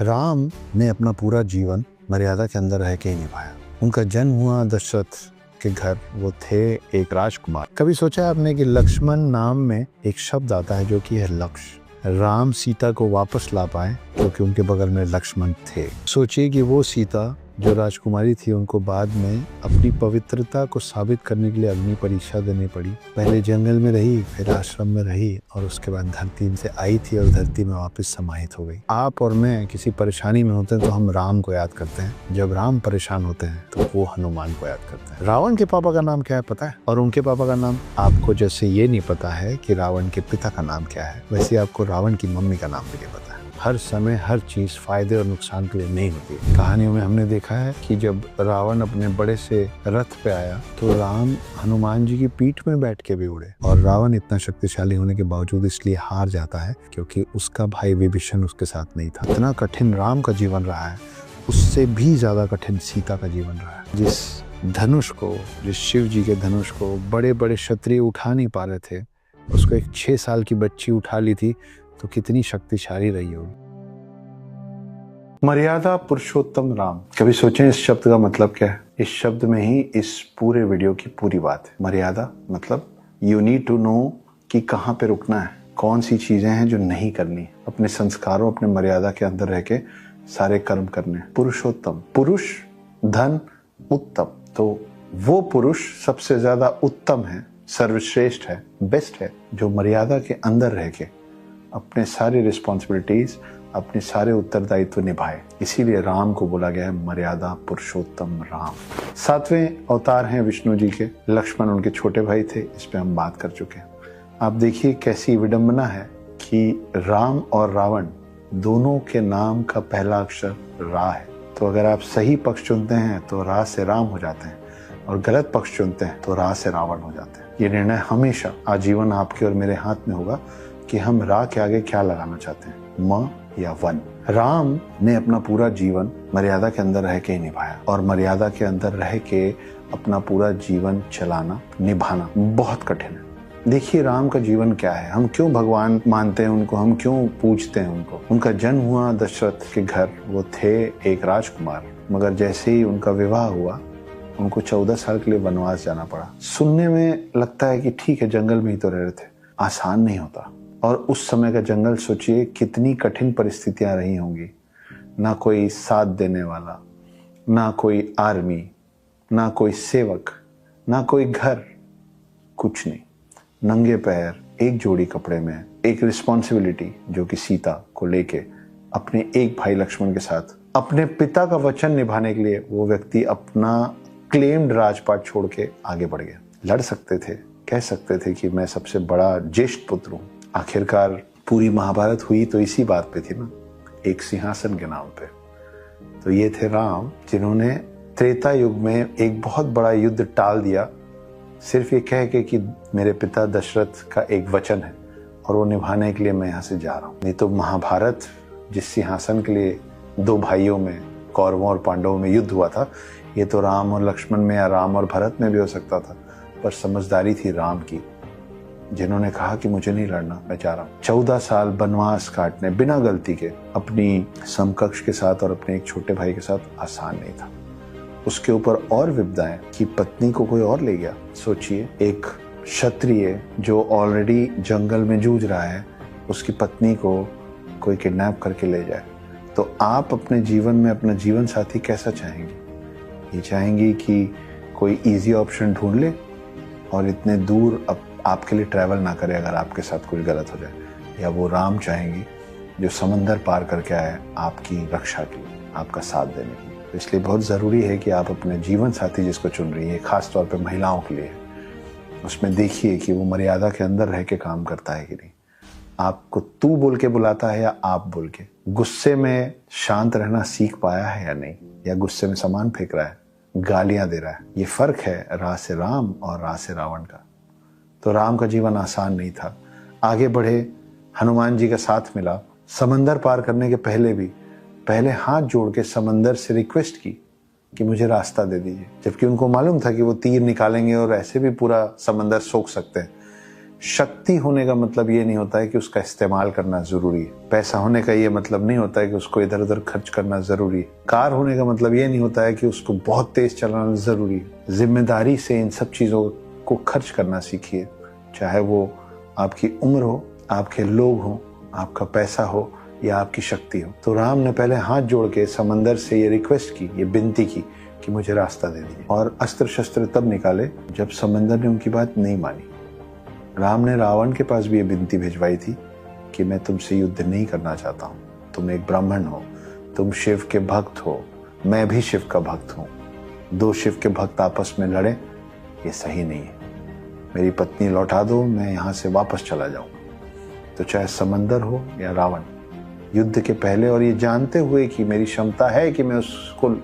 राम ने अपना पूरा जीवन मर्यादा के अंदर रह के ही निभाया। उनका जन्म हुआ दशरथ के घर, वो थे एक राजकुमार। कभी सोचा है आपने कि लक्ष्मण नाम में एक शब्द आता है जो कि है लक्ष्य। राम सीता को वापस ला पाए क्योंकि उनके बगल में लक्ष्मण थे। सोचिए कि वो सीता जो राजकुमारी थी, उनको बाद में अपनी पवित्रता को साबित करने के लिए अग्नि परीक्षा देनी पड़ी। पहले जंगल में रही, फिर आश्रम में रही और उसके बाद धरती से आई थी और धरती में वापस समाहित हो गई। आप और मैं किसी परेशानी में होते हैं तो हम राम को याद करते हैं, जब राम परेशान होते हैं तो वो हनुमान को याद करते हैं। रावण के पापा का नाम क्या है पता है? और उनके पापा का नाम? आपको जैसे ये नहीं पता है कि रावण के पिता का नाम क्या है, वैसे आपको रावण की मम्मी का नाम भी नहीं पता है। हर समय हर चीज फायदे और नुकसान के लिए नहीं होती। कहानियों में हमने देखा है कि जब रावण अपने बड़े से रथ पे आया तो राम हनुमान जी की पीठ में बैठ के भी उड़े, और रावण इतना शक्तिशाली होने के बावजूद इसलिए हार जाता है क्योंकि उसका भाई विभीषण उसके साथ नहीं था। इतना कठिन राम का जीवन रहा है, उससे भी ज्यादा कठिन सीता का जीवन रहा है। जिस धनुष को, जिस शिव जी के धनुष को बड़े बड़े क्षत्रिय उठा नहीं पा रहे थे, उसको एक 6 साल की बच्ची उठा ली थी, तो कितनी शक्तिशाली रही होगी। मर्यादा पुरुषोत्तम राम। कभी सोचें इस शब्द का मतलब क्या है? इस शब्द में ही इस पूरे वीडियो की पूरी बात है। मर्यादा मतलब यू नीड टू नो कि कहाँ पे रुकना है, कौन सी चीजें हैं जो नहीं करनी, अपने संस्कारों, अपने मर्यादा के अंदर रह के सारे कर्म करने। पुरुषोत्तम, पुरुष धन उत्तम, तो वो पुरुष सबसे ज्यादा उत्तम है, सर्वश्रेष्ठ है, बेस्ट है, जो मर्यादा के अंदर रह के अपने सारी रिस्पॉन्सिबिलिटीज, अपने सारे उत्तरदायित्व निभाए। इसीलिए राम को बोला गया है मर्यादा पुरुषोत्तम राम। 7वें अवतार हैं विष्णु जी के। लक्ष्मण उनके छोटे भाई थे, इस पे हम बात कर चुके हैं। आप देखिए कैसी विडंबना है कि राम और रावण दोनों के नाम का पहला अक्षर रा है। तो अगर आप सही पक्ष चुनते हैं तो रा से राम हो जाते हैं, और गलत पक्ष चुनते हैं तो रा से रावण हो जाते हैं। ये निर्णय हमेशा आजीवन आपके और मेरे हाथ में होगा कि हम रा के आगे क्या लगाना चाहते हैं, म या वन। राम ने अपना पूरा जीवन मर्यादा के अंदर रह के ही निभाया, और मर्यादा के अंदर रह के अपना पूरा जीवन चलाना, निभाना बहुत कठिन है। देखिए राम का जीवन क्या है, हम क्यों भगवान मानते हैं उनको, हम क्यों पूजते हैं उनको। उनका जन्म हुआ दशरथ के घर, वो थे एक राजकुमार, मगर जैसे ही उनका विवाह हुआ उनको 14 साल के लिए वनवास जाना पड़ा। सुनने में लगता है कि ठीक है, जंगल में ही तो रह रहे थे, आसान नहीं होता। और उस समय का जंगल सोचिए कितनी कठिन परिस्थितियां रही होंगी। ना कोई साथ देने वाला, ना कोई आर्मी, ना कोई सेवक, ना कोई घर, कुछ नहीं, नंगे पैर, एक जोड़ी कपड़े में, एक रिस्पॉन्सिबिलिटी जो कि सीता को लेके अपने एक भाई लक्ष्मण के साथ अपने पिता का वचन निभाने के लिए वो व्यक्ति अपना क्लेम्ड राजपाट छोड़ के आगे बढ़ गया। लड़ सकते थे, कह सकते थे कि मैं सबसे बड़ा ज्येष्ठ पुत्र हूं। आखिरकार पूरी महाभारत हुई तो इसी बात पे थी ना, एक सिंहासन के नाम पे। तो ये थे राम, जिन्होंने त्रेता युग में एक बहुत बड़ा युद्ध टाल दिया, सिर्फ ये कह के कि मेरे पिता दशरथ का एक वचन है और वो निभाने के लिए मैं यहाँ से जा रहा हूँ। नहीं तो महाभारत जिस सिंहासन के लिए 2 भाइयों में, कौरवों और पांडवों में युद्ध हुआ था, ये तो राम और लक्ष्मण में या राम और भरत में भी हो सकता था। पर समझदारी थी राम की, जिन्होंने कहा कि मुझे नहीं लड़ना, मैं जा रहा हूँ। 14 साल वनवास काटने बिना गलती के अपनी समकक्ष के साथ और अपने एक छोटे भाई के साथ आसान नहीं था। उसके ऊपर और विपदाएं कि पत्नी को कोई और ले गया। सोचिए, एक क्षत्रिय जो ऑलरेडी जंगल में जूझ रहा है, उसकी पत्नी को कोई किडनैप करके ले जाए, तो आप अपने जीवन में अपना जीवन साथी कैसा चाहेंगे? ये चाहेंगी कि कोई इजी ऑप्शन ढूंढ ले और इतने दूर आपके लिए ट्रैवल ना करे अगर आपके साथ कुछ गलत हो जाए, या वो राम चाहेंगी जो समंदर पार करके आए आपकी रक्षा के लिए, आपका साथ देने के लिए। तो इसलिए बहुत ज़रूरी है कि आप अपने जीवन साथी जिसको चुन रही है, खास तौर पे महिलाओं के लिए, उसमें देखिए कि वो मर्यादा के अंदर रह के काम करता है कि नहीं, आपको तू बोल के बुलाता है या आप बोल के, गुस्से में शांत रहना सीख पाया है या नहीं, या गुस्से में सामान फेंक रहा है, गालियां दे रहा है। ये फर्क है रा से राम और रा से रावण का। तो राम का जीवन आसान नहीं था। आगे बढ़े, हनुमान जी का साथ मिला, समंदर पार करने के पहले हाथ जोड़ के समंदर से रिक्वेस्ट की कि मुझे रास्ता दे दीजिए, जबकि उनको मालूम था कि वो तीर निकालेंगे और ऐसे भी पूरा समंदर सोख सकते हैं। शक्ति होने का मतलब ये नहीं होता है कि उसका इस्तेमाल करना जरूरी है। पैसा होने का ये मतलब नहीं होता है कि उसको इधर उधर खर्च करना जरूरी है। कार होने का मतलब ये नहीं होता है कि उसको बहुत तेज चलाना जरूरी है। जिम्मेदारी से इन सब चीजों को खर्च करना सीखिए, चाहे वो आपकी उम्र हो, आपके लोग हो, आपका पैसा हो या आपकी शक्ति हो। तो राम ने पहले हाथ जोड़ के समंदर से ये रिक्वेस्ट की, ये विनती की कि मुझे रास्ता दे दीजिए, और अस्त्र शस्त्र तब निकाले जब समंदर ने उनकी बात नहीं मानी। राम ने रावण के पास भी ये विनती भिजवाई थी कि मैं तुमसे युद्ध नहीं करना चाहता हूँ, तुम एक ब्राह्मण हो, तुम शिव के भक्त हो, मैं भी शिव का भक्त हूँ, दो शिव के भक्त आपस में लड़े ये सही नहीं है, मेरी पत्नी लौटा दो, मैं यहाँ से वापस चला जाऊंगा। तो चाहे समंदर हो या रावण, युद्ध के पहले और ये जानते हुए कि मेरी क्षमता है कि मैं उसको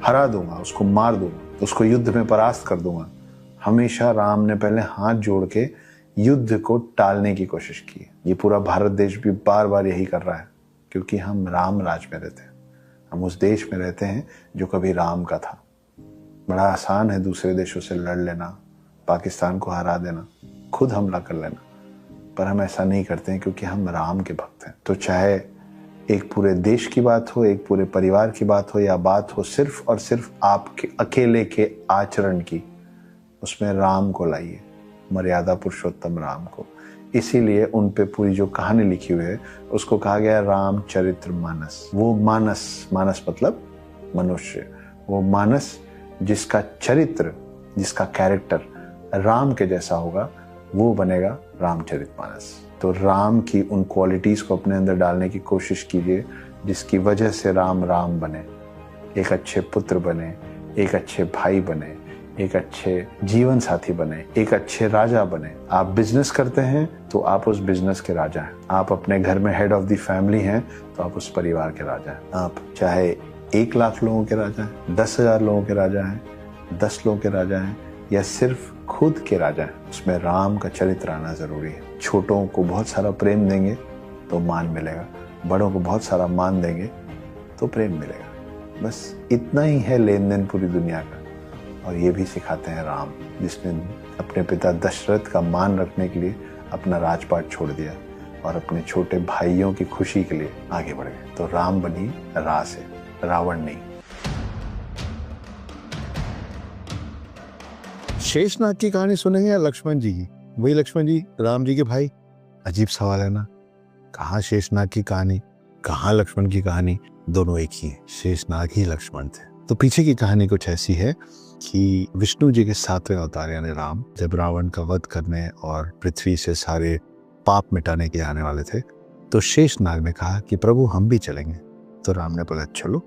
हरा दूंगा, उसको मार दूंगा, उसको युद्ध में परास्त कर दूंगा, हमेशा राम ने पहले हाथ जोड़ के युद्ध को टालने की कोशिश की। ये पूरा भारत देश भी बार बार यही कर रहा है, क्योंकि हम राम राज में रहते हैं, हम उस देश में रहते हैं जो कभी राम का था। बड़ा आसान है दूसरे देशों से लड़ लेना, पाकिस्तान को हरा देना, खुद हमला कर लेना, पर हम ऐसा नहीं करते हैं क्योंकि हम राम के भक्त हैं। तो चाहे एक पूरे देश की बात हो, एक पूरे परिवार की बात हो, या बात हो सिर्फ और सिर्फ आपके अकेले के आचरण की, उसमें राम को लाइए, मर्यादा पुरुषोत्तम राम को। इसीलिए उन पे पूरी जो कहानी लिखी हुई है उसको कहा गया रामचरित्र मानस। वो मानस, मानस मतलब मनुष्य, वो मानस जिसका चरित्र, जिसका कैरेक्टर राम के जैसा होगा, वो बनेगा रामचरितमानस। तो राम की उन क्वालिटीज को अपने अंदर डालने की कोशिश कीजिए जिसकी वजह से राम राम बने, एक अच्छे पुत्र बने, एक अच्छे भाई बने, एक अच्छे जीवन साथी बने, एक अच्छे राजा बने। आप बिजनेस करते हैं तो आप उस बिजनेस के राजा हैं। आप अपने घर में हेड ऑफ द फैमिली हैं तो आप उस परिवार के राजा हैं। आप चाहे 1 लाख लोगों के राजा हैं, 10,000 लोगों के राजा हैं, 10 लोगों के राजा हैं, या सिर्फ खुद के राजा हैं, उसमें राम का चरित्र आना जरूरी है। छोटों को बहुत सारा प्रेम देंगे तो मान मिलेगा, बड़ों को बहुत सारा मान देंगे तो प्रेम मिलेगा। बस इतना ही है लेन देन पूरी दुनिया का। और ये भी सिखाते हैं राम, जिसने अपने पिता दशरथ का मान रखने के लिए अपना राजपाट छोड़ दिया और अपने छोटे भाइयों की खुशी के लिए आगे बढ़ गए। तो राम बनी रा से, रावण नहीं। शेषनाग की कहानी सुनेंगे या लक्ष्मण जी की? वही लक्ष्मण जी राम जी के भाई। अजीब सवाल है ना, कहाँ शेषनाग की कहानी, कहाँ लक्ष्मण की कहानी, दोनों एक ही है। शेषनाग ही लक्ष्मण थे। तो पीछे की कहानी कुछ ऐसी है कि विष्णु जी के 7वें अवतार यानी राम जब रावण का वध करने और पृथ्वी से सारे पाप मिटाने के आने वाले थे, तो शेषनाग ने कहा कि प्रभु हम भी चलेंगे। तो राम ने बोला चलो,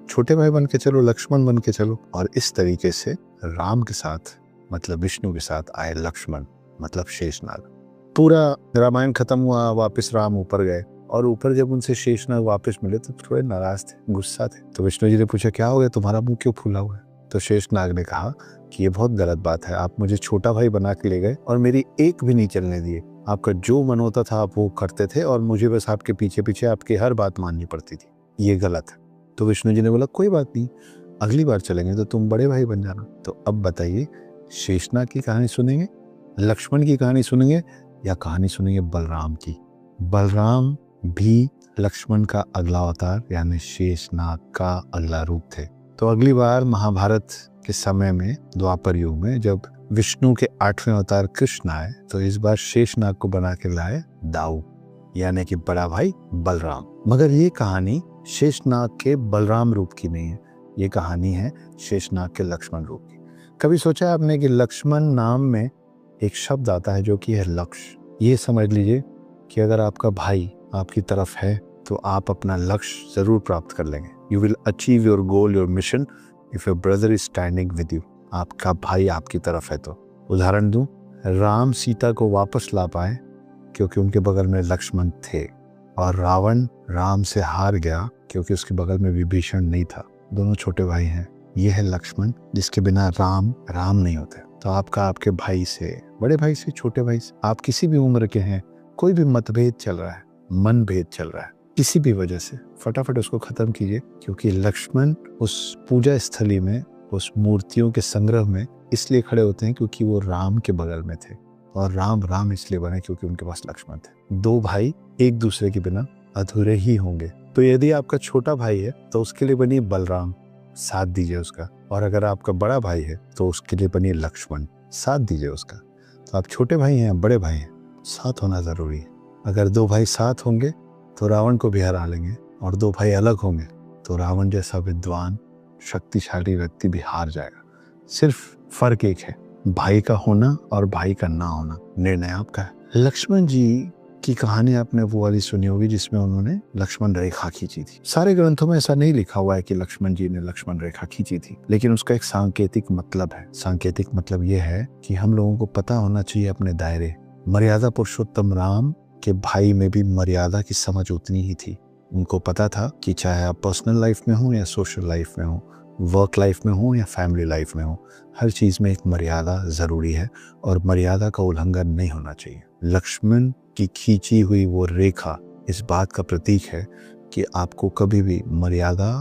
छोटे भाई बन के चलो, लक्ष्मण बन के चलो। और इस तरीके से राम के साथ मतलब विष्णु के साथ आए लक्ष्मण मतलब शेषनाग। पूरा रामायण खत्म हुआ, वापस राम ऊपर गए, और ऊपर जब उनसे शेषनाग वापस मिले तो थोड़े नाराज थे, गुस्सा थे। तो विष्णु जी ने पूछा क्या हो गया, तुम्हारा मुंह क्यों फूला हुआ है? तो शेषनाग ने कहा कि ये बहुत गलत बात है, आप मुझे छोटा भाई बना के ले गए और मेरी एक भी नहीं चलने दिए। आपका जो मन होता था आप वो करते थे और मुझे बस आपके पीछे पीछे आपकी हर बात माननी पड़ती थी, ये गलत है। तो विष्णु जी ने बोला कोई बात नहीं, अगली बार चलेंगे तो तुम बड़े भाई बन जाना। तो अब बताइए, शेषनाग की कहानी सुनेंगे, लक्ष्मण की कहानी सुनेंगे, या कहानी सुनेंगे बलराम की? बलराम भी लक्ष्मण का अगला अवतार यानी शेषनाग का अगला रूप थे। तो अगली बार महाभारत के समय में, द्वापर युग में, जब विष्णु के 8वें अवतार कृष्ण आए, तो इस बार शेषनाग को बना के लाए दाऊ यानी कि बड़ा भाई बलराम। मगर ये कहानी शेषनाग के बलराम रूप की नहीं है, ये कहानी है शेषनाग के लक्ष्मण रूप की। कभी सोचा है आपने कि लक्ष्मण नाम में एक शब्द आता है जो कि है लक्ष्य? ये समझ लीजिए कि अगर आपका भाई आपकी तरफ है तो आप अपना लक्ष्य जरूर प्राप्त कर लेंगे। You will achieve your goal, your mission if your brother is standing with you. आपका भाई आपकी तरफ है तो। उदाहरण दूं, राम सीता को वापस ला पाए क्योंकि उनके बगल में लक्ष्मण थे, और रावण राम से हार गया क्योंकि उसके बगल में विभीषण नहीं था। दोनों छोटे भाई हैं। ये है लक्ष्मण, जिसके बिना राम राम नहीं होते। तो आपका आपके भाई से, बड़े भाई से, छोटे भाई से, आप किसी भी उम्र के हैं, कोई भी मतभेद चल रहा है, मन भेद चल रहा है, किसी भी वजह से, फटाफट उसको खत्म कीजिए। क्योंकि लक्ष्मण उस पूजा स्थली में, उस मूर्तियों के संग्रह में इसलिए खड़े होते हैं क्योंकि वो राम के बगल में थे। और राम राम इसलिए बने क्योंकि उनके पास लक्ष्मण थे। दो भाई एक दूसरे के बिना अधूरे ही होंगे। तो यदि आपका छोटा भाई है तो उसके लिए बनिए बलराम, साथ दीजिए उसका। और अगर आपका बड़ा भाई है तो उसके लिए बनिए लक्ष्मण, साथ दीजिए उसका। तो आप छोटे भाई हैं, बड़े भाई हैं, साथ होना जरूरी है। अगर दो भाई साथ होंगे तो रावण को भी हरा लेंगे, और दो भाई अलग होंगे तो रावण जैसा विद्वान शक्तिशाली व्यक्ति भी हार जाएगा। सिर्फ फर्क एक है, भाई का होना और भाई का ना होना। निर्णय आपका है। लक्ष्मण जी की कहानी आपने वो वाली सुनी होगी जिसमें उन्होंने लक्ष्मण रेखा खींची थी। सारे ग्रंथों में ऐसा नहीं लिखा हुआ है कि लक्ष्मण जी ने लक्ष्मण रेखा खींची थी, लेकिन उसका एक सांकेतिक मतलब है। सांकेतिक मतलब यह है कि हम लोगों को पता होना चाहिए अपने दायरे। मर्यादा पुरुषोत्तम राम के भाई में भी मर्यादा की समझ उतनी ही थी। उनको पता था कि चाहे आप पर्सनल लाइफ में हो या सोशल लाइफ में हो, वर्क लाइफ में हो या फैमिली लाइफ में हो, हर चीज में एक मर्यादा जरूरी है और मर्यादा का उल्लंघन नहीं होना चाहिए। लक्ष्मण की खींची हुई वो रेखा इस बात का प्रतीक है कि आपको कभी भी मर्यादा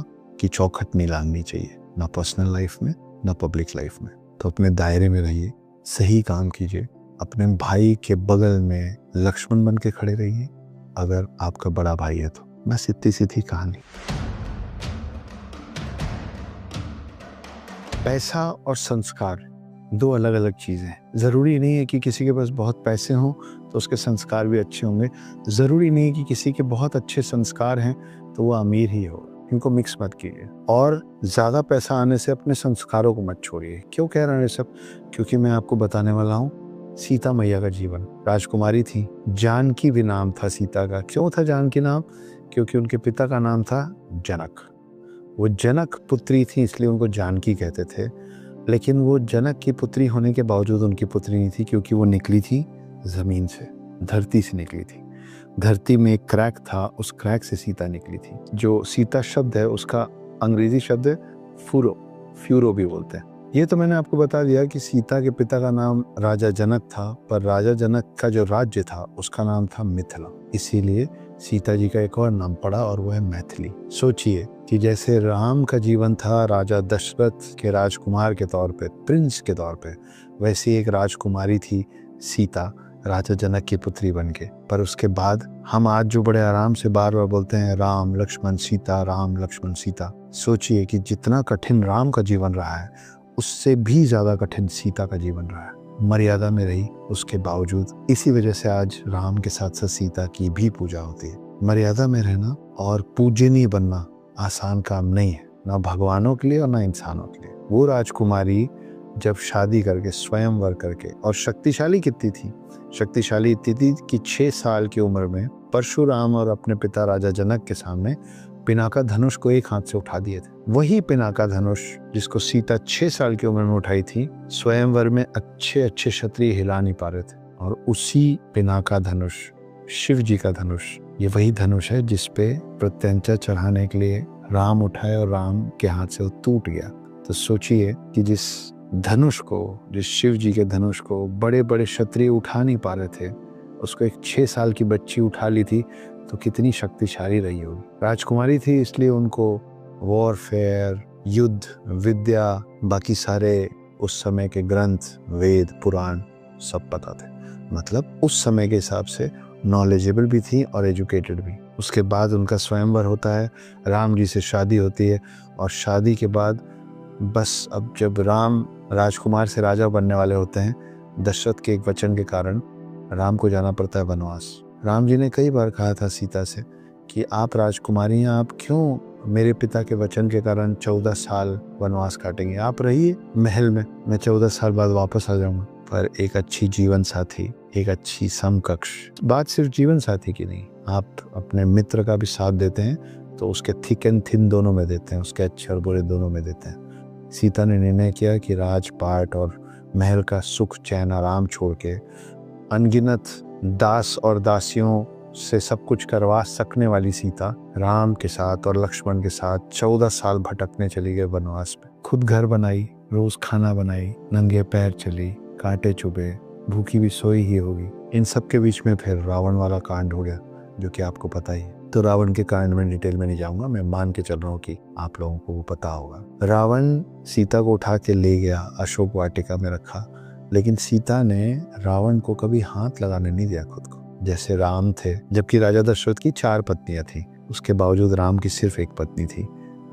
की चौखट नहीं लांघनी चाहिए, ना पर्सनल लाइफ में ना पब्लिक लाइफ में। तो अपने दायरे में रहिए, सही काम कीजिए, अपने भाई के बगल में लक्ष्मण बन के खड़े रहिए अगर आपका बड़ा भाई है तो। बस इतनी सी थी कहानी। पैसा और संस्कार दो अलग अलग चीजें हैं। जरूरी नहीं है कि किसी के पास बहुत पैसे हों तो उसके संस्कार भी अच्छे होंगे। जरूरी नहीं है कि किसी के बहुत अच्छे संस्कार हैं तो वो अमीर ही हो। इनको मिक्स मत कीजिए। और ज्यादा पैसा आने से अपने संस्कारों को मत छोड़िए। क्यों कह रहे हैं सब? क्योंकि मैं आपको बताने वाला हूँ सीता मैया का जीवन। राजकुमारी थी, जानकी भी नाम था सीता का। क्यों था जानकी नाम? क्योंकि उनके पिता का नाम था जनक। वो जनक पुत्री थी इसलिए उनको जानकी कहते थे। लेकिन वो जनक की पुत्री होने के बावजूद उनकी पुत्री नहीं थी, क्योंकि वो निकली थी जमीन से, धरती से निकली थी। धरती में एक क्रैक था, उस क्रैक से सीता निकली थी। जो सीता शब्द है उसका अंग्रेजी शब्द है फ्यूरो, फ्यूरो भी बोलते हैं। ये तो मैंने आपको बता दिया कि सीता के पिता का नाम राजा जनक था, पर राजा जनक का जो राज्य था उसका नाम था मिथिला। इसीलिए सीता जी का एक और नाम पड़ा और वो है मैथिली। सोचिए कि जैसे राम का जीवन था राजा दशरथ के राजकुमार के तौर पे, प्रिंस के तौर पे, वैसी एक राजकुमारी थी सीता, राजा जनक की पुत्री बनके। पर उसके बाद हम आज जो बड़े आराम से बार बार बोलते हैं राम लक्ष्मण सीता, राम लक्ष्मण सीता, सोचिए कि जितना कठिन राम का जीवन रहा है उससे भी ज्यादा कठिन सीता का जीवन रहा है। मर्यादा में रही उसके बावजूद। इसी वजह से आज राम के साथ साथ सीता की भी पूजा होती है। मर्यादा में रहना और पूजनीय बनना आसान काम नहीं है, ना भगवानों के लिए और ना इंसानों के लिए। वो राजकुमारी जब शादी करके, स्वयंवर करके, और शक्तिशाली कितनी थी? शक्तिशाली इतनी थी कि 6 साल की उम्र में परशुराम और अपने पिता राजा जनक के सामने पिनाका धनुष को एक हाथ से उठा दिए थे। वही पिनाका धनुष जिसको सीता 6 साल की उम्र में उठाई थी, स्वयंवर में अच्छे अच्छे क्षत्रिय हिला नहीं पा रहे थे। और उसी पिनाका धनुष, शिव जी का धनुष, ये वही धनुष है जिसपे प्रत्यंचा चढ़ाने के लिए राम उठाए और राम के हाथ से वो टूट गया। तो सोचिए कि जिस धनुष को, जिस शिव जी के धनुष को बड़े बड़े क्षत्रिय उठा नहीं पा रहे थे, उसको एक 6 साल की बच्ची उठा ली थी, तो कितनी शक्तिशाली रही होगी। राजकुमारी थी इसलिए उनको वॉरफेयर, युद्ध, विद्या, बाकी सारे उस समय के ग्रंथ, वेद, पुराण सब पता थे। मतलब उस समय के हिसाब से नॉलेजेबल भी थी और एजुकेटेड भी। उसके बाद उनका स्वयंवर होता है, राम जी से शादी होती है, और शादी के बाद बस अब जब राम राजकुमार से राजा बनने वाले होते हैं, दशरथ के एक वचन के कारण राम को जाना पड़ता है वनवास। राम जी ने कई बार कहा था सीता से कि आप राजकुमारी हैं, आप क्यों मेरे पिता के वचन के कारण 14 साल वनवास काटेंगे? आप रहिए महल में, मैं 14 साल बाद वापस आ जाऊंगा। पर एक अच्छी जीवन साथी, एक अच्छी समकक्ष, बात सिर्फ जीवन साथी की नहीं, आप अपने मित्र का भी साथ देते हैं तो उसके थिक एंड थिन दोनों में देते हैं, उसके अच्छे और बुरे दोनों में देते हैं। सीता ने निर्णय किया कि राजपाट और महल का सुख, चैन, आराम छोड़ के अनगिनत दास और दासियों से सब कुछ करवा सकने वाली सीता राम के साथ और लक्ष्मण के साथ 14 साल भटकने चली गई वनवास में। खुद घर बनाई, रोज खाना बनाई, नंगे पैर चली, कांटे चुभे, भूखी भी सोई ही होगी। इन सब के बीच में फिर रावण वाला कांड हो गया, जो कि आपको पता ही है। तो रावण के कांड में डिटेल में नहीं जाऊंगा, मैं मान के चल रहा हूँ कि आप लोगों को वो पता होगा। रावण सीता को उठा के ले गया, अशोक वाटिका में रखा, लेकिन सीता ने रावण को कभी हाथ लगाने नहीं दिया खुद को। जैसे राम थे, जबकि राजा दशरथ की 4 पत्नियां थी, उसके बावजूद राम की सिर्फ एक पत्नी थी।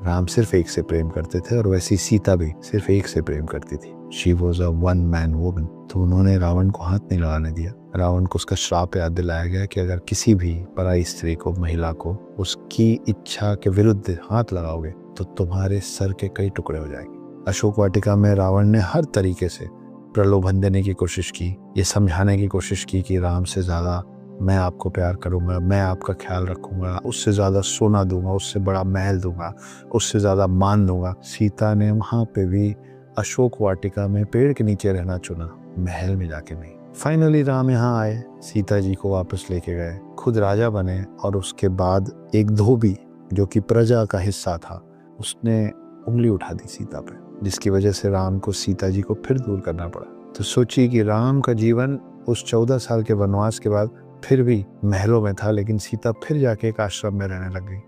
राम सिर्फ एक से प्रेम करते थे और वैसी सीता भी सिर्फ एक से प्रेम करती थी। She was a one man woman. तो उन्होंने रावण को हाथ नहीं लगाने दिया। रावण को उसका श्राप याद दिलाया गया कि अगर किसी भी पराई स्त्री को, महिला को उसकी इच्छा के विरुद्ध हाथ लगाओगे तो तुम्हारे सर के कई टुकड़े हो जाएंगे। अशोक वाटिका में रावण ने हर तरीके से प्रलोभन देने की कोशिश की, ये समझाने की कोशिश की कि राम से ज्यादा मैं आपको प्यार करूंगा, मैं आपका ख्याल रखूंगा, उससे ज्यादा सोना दूंगा, उससे बड़ा महल दूंगा, उससे ज्यादा मान दूंगा। सीता ने वहां पे भी अशोक वाटिका में पेड़ के नीचे रहना चुना, महल में जाके नहीं। फाइनली राम यहाँ आए, सीता जी को वापस लेके गए, खुद राजा बने और उसके बाद एक धोबी जो कि प्रजा का हिस्सा था, उसने उंगली उठा दी सीता पे, जिसकी वजह से राम को सीता जी को फिर दूर करना पड़ा। तो सोचिए कि राम का जीवन उस 14 साल के वनवास के बाद फिर भी महलों में था, लेकिन सीता फिर जाके एक आश्रम में रहने लग गई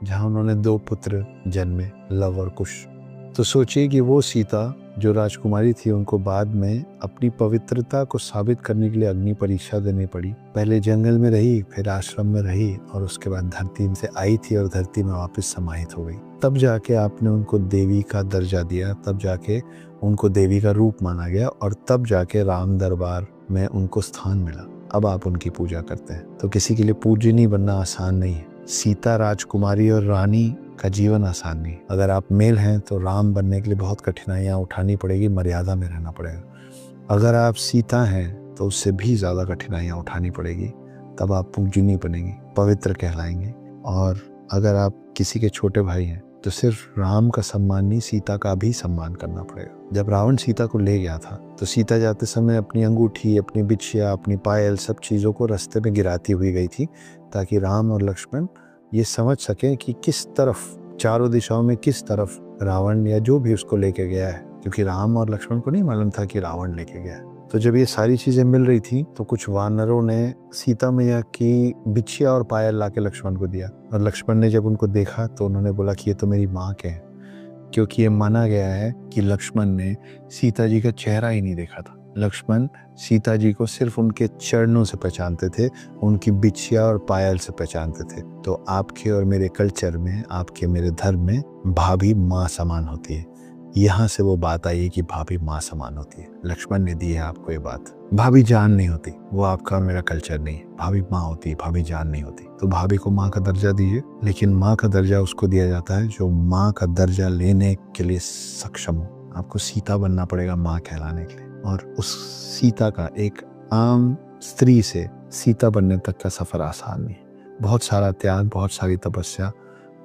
जहां उन्होंने 2 पुत्र जन्मे, लव और कुश। तो सोचिए कि वो सीता जो राजकुमारी थी, उनको बाद में अपनी पवित्रता को साबित करने के लिए अग्नि परीक्षा देनी पड़ी। पहले जंगल में रही, फिर आश्रम में रही और उसके बाद धरती से आई थी और धरती में वापस समाहित हो गई। तब जाके आपने उनको देवी का दर्जा दिया, तब जाके उनको देवी का रूप माना गया और तब जाके राम दरबार में उनको स्थान मिला। अब आप उनकी पूजा करते हैं। तो किसी के लिए पूजनीय बनना आसान नहीं है। सीता राजकुमारी और रानी का जीवन आसान नहीं। अगर आप मेल हैं तो राम बनने के लिए बहुत कठिनाइयाँ उठानी पड़ेगी, मर्यादा में रहना पड़ेगा। अगर आप सीता हैं तो उससे भी ज़्यादा कठिनाइयाँ उठानी पड़ेगी, तब आप पूजनीय बनेंगे, पवित्र कहलाएंगे। और अगर आप किसी के छोटे भाई हैं तो सिर्फ राम का सम्मान नहीं, सीता का भी सम्मान करना पड़ेगा। जब रावण सीता को ले गया था तो सीता जाते समय अपनी अंगूठी, अपनी बिछिया, अपनी पायल, सब चीज़ों को रास्ते में गिराती हुई गई थी, ताकि राम और लक्ष्मण ये समझ सकें कि किस तरफ, चारों दिशाओं में किस तरफ रावण या जो भी उसको लेके गया है, क्योंकि राम और लक्ष्मण को नहीं मालूम था कि रावण लेके गया है। तो जब ये सारी चीजें मिल रही थी तो कुछ वानरों ने सीता मैया की बिछिया और पायल लाके लक्ष्मण को दिया, और लक्ष्मण ने जब उनको देखा तो उन्होंने बोला कि ये तो मेरी माँ के हैं, क्योंकि ये माना गया है कि लक्ष्मण ने सीता जी का चेहरा ही नहीं देखा था। लक्ष्मण सीता जी को सिर्फ उनके चरणों से पहचानते थे, उनकी बिछिया और पायल से पहचानते थे। तो आपके और मेरे कल्चर में, आपके मेरे धर्म में भाभी माँ समान होती है। यहाँ से वो बात आई है कि भाभी माँ समान होती है। लक्ष्मण ने दी है आपको ये बात। भाभी जान नहीं होती, वो आपका और मेरा कल्चर नहीं है। भाभी माँ होती है, भाभी जान नहीं होती। तो भाभी को माँ का दर्जा दीजिए, लेकिन माँ का दर्जा उसको दिया जाता है जो माँ का दर्जा लेने के लिए सक्षम हो। आपको सीता बनना पड़ेगा माँ कहलाने के लिए, और उस सीता का, एक आम स्त्री से सीता बनने तक का सफर आसान नहीं है। बहुत सारा त्याग, बहुत सारी तपस्या,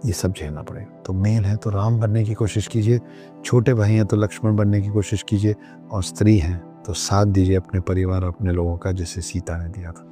ये सब झेलना पड़ेगा। तो मेल है तो राम बनने की कोशिश कीजिए, छोटे भाई हैं तो लक्ष्मण बनने की कोशिश कीजिए, और स्त्री हैं तो साथ दीजिए अपने परिवार और अपने लोगों का, जैसे सीता ने दिया था।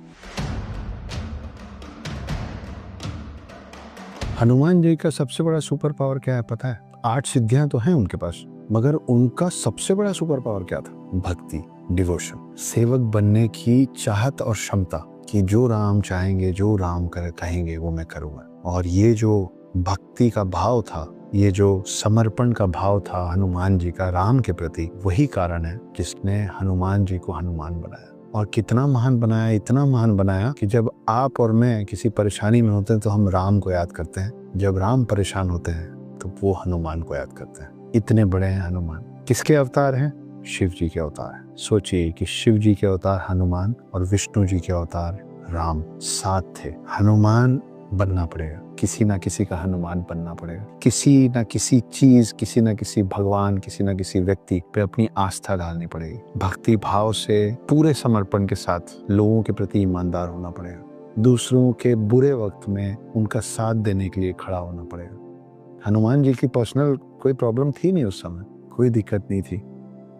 हनुमान जी का सबसे बड़ा सुपर पावर क्या है पता है? 8 सिद्धियां तो हैं उनके पास, मगर उनका सबसे बड़ा सुपर पावर क्या था? भक्ति, डिवोशन, सेवक बनने की चाहत और क्षमता, कि जो राम चाहेंगे, जो राम कहेंगे वो मैं करूंगा। और ये जो भक्ति का भाव था, ये जो समर्पण का भाव था हनुमान जी का राम के प्रति, वही कारण है जिसने हनुमान जी को हनुमान बनाया। और कितना महान बनाया, इतना महान बनाया कि जब आप और मैं किसी परेशानी में होते हैं तो हम राम को याद करते हैं, जब राम परेशान होते हैं तो वो हनुमान को याद करते हैं। इतने बड़े हैं हनुमान। किसके अवतार हैं? शिव जी के अवतार हैं। सोचिए कि शिव जी के अवतार हनुमान और विष्णु जी के अवतार राम साथ थे। हनुमान बनना पड़ेगा, किसी ना किसी का हनुमान बनना पड़ेगा। किसी ना किसी चीज, किसी ना किसी भगवान, किसी ना किसी व्यक्ति पे अपनी आस्था डालनी पड़ेगी। भक्ति भाव से, पूरे समर्पण के साथ लोगों के प्रति ईमानदार होना पड़ेगा। दूसरों के बुरे वक्त में उनका साथ देने के लिए खड़ा होना पड़ेगा। हनुमान जी की पर्सनल कोई प्रॉब्लम थी नहीं उस समय, कोई दिक्कत नहीं थी।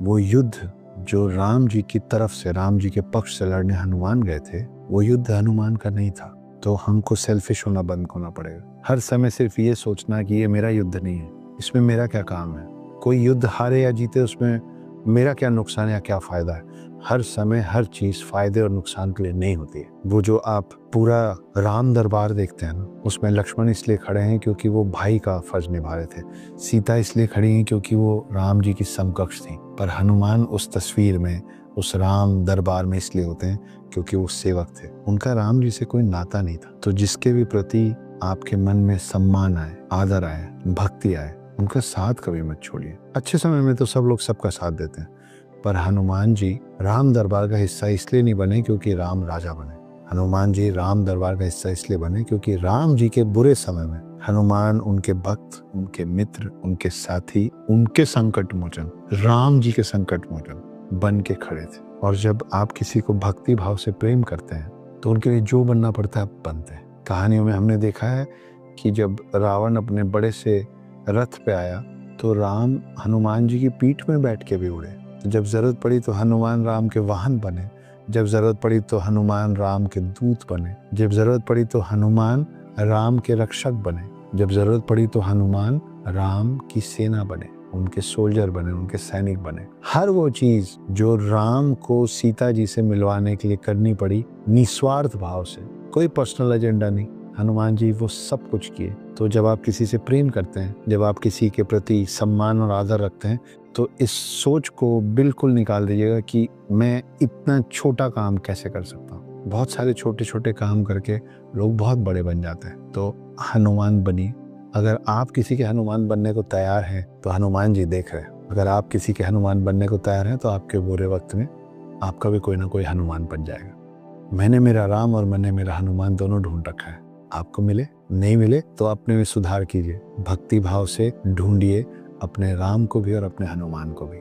वो युद्ध जो राम जी की तरफ से, राम जी के पक्ष से लड़ने हनुमान गए थे, वो युद्ध हनुमान का नहीं था। तो हमको सेल्फिश होना बंद होना पड़ेगा। हर समय सिर्फ ये सोचना कि ये मेरा युद्ध नहीं है, इसमें मेरा क्या काम है, कोई युद्ध हारे या जीते उसमें मेरा क्या नुकसान या क्या फायदा है। हर समय हर चीज फायदे और नुकसान के लिए नहीं होती है। वो जो आप पूरा राम दरबार देखते हैं ना, उसमें लक्ष्मण इसलिए खड़े हैं क्योंकि वो भाई का फर्ज निभा रहे थे, सीता इसलिए खड़ी हैं क्योंकि वो राम जी की समकक्ष थी, पर हनुमान उस तस्वीर में उस राम दरबार में इसलिए होते हैं क्योंकि वो सेवक थे, उनका राम जी से कोई नाता नहीं था। तो जिसके भी प्रति आपके मन में सम्मान आए, आदर आए, भक्ति आए, उनका साथ कभी मत छोड़िए। अच्छे समय में तो सब लोग सबका साथ देते हैं, पर हनुमान जी राम दरबार का हिस्सा इसलिए नहीं बने क्योंकि राम राजा बने। हनुमान जी राम दरबार का हिस्सा इसलिए बने क्योंकि राम जी के बुरे समय में हनुमान उनके भक्त, उनके मित्र, उनके साथी, उनके संकट मोचन, राम जी के संकट मोचन बन के खड़े थे। और जब आप किसी को भक्ति भाव से प्रेम करते हैं तो उनके लिए जो बनना पड़ता है आप बनते हैं। कहानियों में हमने देखा है कि जब रावण अपने बड़े से रथ पे आया तो राम हनुमान जी की पीठ में बैठ के भी उड़े। तो जब जरूरत पड़ी तो हनुमान राम के वाहन बने, जब जरूरत पड़ी तो हनुमान राम के दूत बने, जब जरूरत पड़ी तो हनुमान राम के रक्षक बने, जब जरूरत पड़ी तो हनुमान राम की सेना बने, उनके सोल्जर बने, उनके सैनिक बने। हर वो चीज जो राम को सीता जी से मिलवाने के लिए करनी पड़ी निस्वार्थ भाव से, कोई पर्सनल एजेंडा नहीं, हनुमान जी वो सब कुछ किए। तो जब आप किसी से प्रेम करते हैं, जब आप किसी के प्रति सम्मान और आदर रखते हैं, तो इस सोच को बिल्कुल निकाल दीजिएगा कि मैं इतना छोटा काम कैसे कर सकता हूँ। बहुत सारे छोटे छोटे काम करके लोग बहुत बड़े बन जाते हैं। तो हनुमान बनिए। अगर आप किसी के हनुमान बनने को तैयार हैं तो हनुमान जी देख रहे हैं। अगर आप किसी के हनुमान बनने को तैयार हैं तो आपके बुरे वक्त में आपका भी कोई ना कोई हनुमान बन जाएगा। मैंने मेरा राम और मैंने मेरा हनुमान दोनों ढूंढ रखा है। आपको मिले, नहीं मिले तो अपने में सुधार कीजिए, भक्ति भाव से ढूंढिए अपने राम को भी और अपने हनुमान को भी।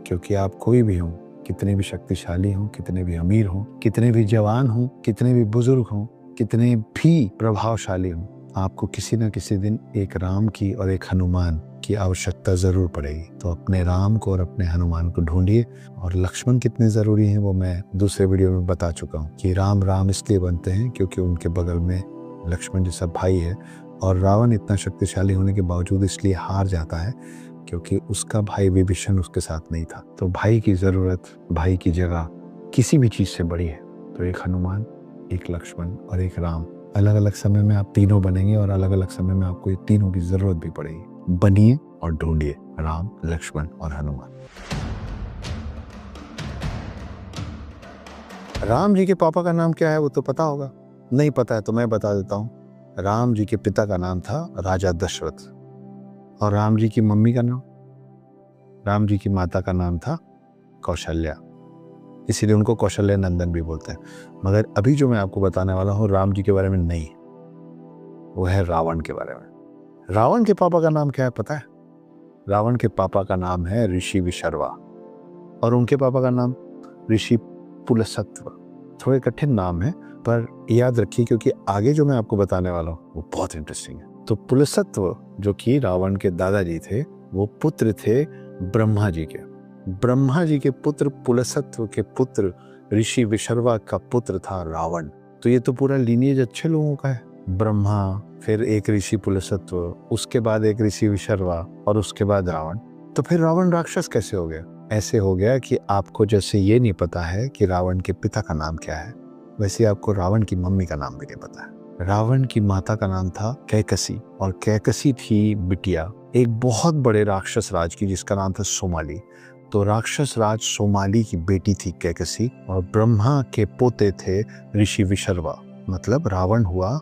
क्योंकि आप कोई भी हों, कितने भी शक्तिशाली हों, कितने भी अमीर हों, कितने भी जवान हों, कितने भी बुजुर्ग हों, कितने भी प्रभावशाली हों, आपको किसी न किसी दिन एक राम की और एक हनुमान की आवश्यकता जरूर पड़ेगी। तो अपने राम को और अपने हनुमान को ढूंढिए। और लक्ष्मण कितने जरूरी हैं वो मैं दूसरे वीडियो में बता चुका हूँ कि राम राम इसलिए बनते हैं क्योंकि उनके बगल में लक्ष्मण जैसा भाई है। और रावण इतना शक्तिशाली होने के बावजूद इसलिए हार जाता है क्योंकि उसका भाई विभीषण उसके साथ नहीं था। तो भाई की जरूरत, भाई की जगह किसी भी चीज से बड़ी है। तो एक हनुमान, एक लक्ष्मण और एक राम, अलग अलग समय में आप तीनों बनेंगे और अलग अलग समय में आपको ये तीनों की जरूरत भी पड़ेगी। बनिए और ढूंढिए राम, लक्ष्मण और हनुमान। राम जी के पापा का नाम क्या है वो तो पता होगा, नहीं पता है तो मैं बता देता हूँ। राम जी के पिता का नाम था राजा दशरथ। और राम जी की मम्मी का नाम, राम जी की माता का नाम था कौशल्या, इसीलिए उनको कौशल्या नंदन भी बोलते हैं। मगर अभी जो मैं आपको बताने वाला हूँ राम जी के बारे में नहीं, वो है रावण के बारे में। रावण के पापा का नाम क्या है पता है? रावण के पापा का नाम है ऋषि विशर्वा और उनके पापा का नाम ऋषि पुलसत्व। थोड़े कठिन नाम है पर याद रखिए क्योंकि आगे जो मैं आपको बताने वाला हूँ वो बहुत इंटरेस्टिंग है। तो पुलसत्व जो कि रावण के दादाजी थे, वो पुत्र थे ब्रह्मा जी के। ब्रह्मा जी के पुत्र पुलसत्व के पुत्र ऋषि विशर्वा का पुत्र था रावण। तो ये तो पूरा लीनिएज अच्छे लोगों का है। ब्रह्मा, फिर एक ऋषि पुलसत्व, उसके बाद एक ऋषि विशर्वा और उसके बाद रावण। तो फिर रावण राक्षस कैसे हो गया? ऐसे हो गया कि आपको जैसे ये नहीं पता है कि रावण के पिता का नाम क्या है, वैसे आपको रावण की मम्मी का नाम भी नहीं पता है। रावण की माता का नाम था कैकसी और कैकसी थी बिटिया एक बहुत बड़े राक्षस राज की जिसका नाम था सोमाली। तो राक्षस राज सोमाली की बेटी थी कैकसी और ब्रह्मा के पोते थे ऋषि विशर्वा। मतलब रावण हुआ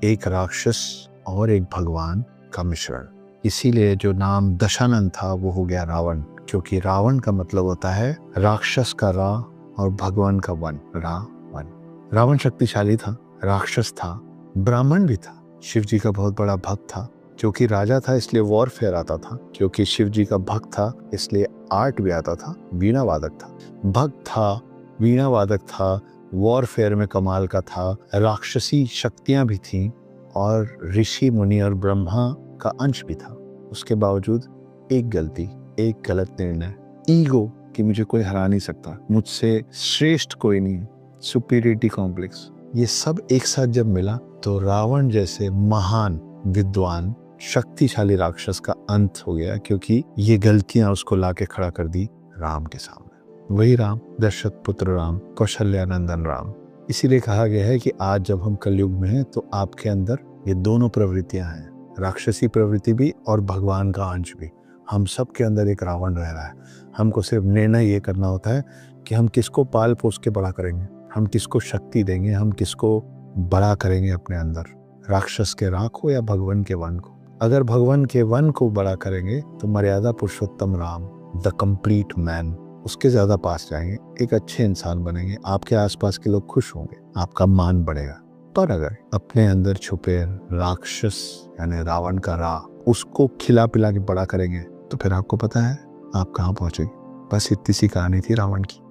एक राक्षस और एक भगवान का मिश्रण। इसीलिए जो नाम दशानन था वो हो गया रावण, क्योंकि रावण का मतलब होता है राक्षस का रा और भगवान का वन, रावण। रावण शक्तिशाली था, राक्षस था, ब्राह्मण भी था, शिव जी का बहुत बड़ा भक्त था। क्योंकि राजा था इसलिए वॉरफेयर आता था, क्योंकि शिव जी का भक्त था इसलिए आर्ट भी आता था, वीणा वादक था। भक्त था, वीणा वादक था, वॉरफेयर में कमाल का था, राक्षसी शक्तियां भी थीं और ऋषि मुनि और ब्रह्मा का अंश भी था। उसके बावजूद एक गलती, एक गलत निर्णय, ईगो कि मुझे कोई हरा नहीं सकता, मुझसे श्रेष्ठ कोई नहीं, सुपीरियरिटी कॉम्प्लेक्स, ये सब एक साथ जब मिला तो रावण जैसे महान विद्वान शक्तिशाली राक्षस का अंत हो गया। क्योंकि ये गलतियां उसको लाके खड़ा कर दी राम के सामने। वही राम, दशरथ पुत्र राम, कौशल्या नंदन राम। इसीलिए कहा गया है कि आज जब हम कलयुग में हैं तो आपके अंदर ये दोनों प्रवृत्तियां हैं, राक्षसी प्रवृत्ति भी और भगवान का अंश भी। हम सब के अंदर एक रावण रह रहा है। हमको सिर्फ निर्णय ये करना होता है कि हम किसको पाल पोस के बड़ा करेंगे, हम किसको शक्ति देंगे, हम किसको बड़ा करेंगे अपने अंदर, राक्षस के राख को या भगवान के वन को। अगर भगवान के वन को बड़ा करेंगे तो मर्यादा पुरुषोत्तम राम, द कंप्लीट मैन, उसके ज्यादा पास जाएंगे, एक अच्छे इंसान बनेंगे, आपके आसपास के लोग खुश होंगे, आपका मान बढ़ेगा। पर अगर अपने अंदर छुपे राक्षस यानी रावण का राह, उसको खिला पिला के बड़ा करेंगे तो फिर आपको पता है आप कहाँ पहुंचेंगे। बस इतनी सी कहानी थी रावण की।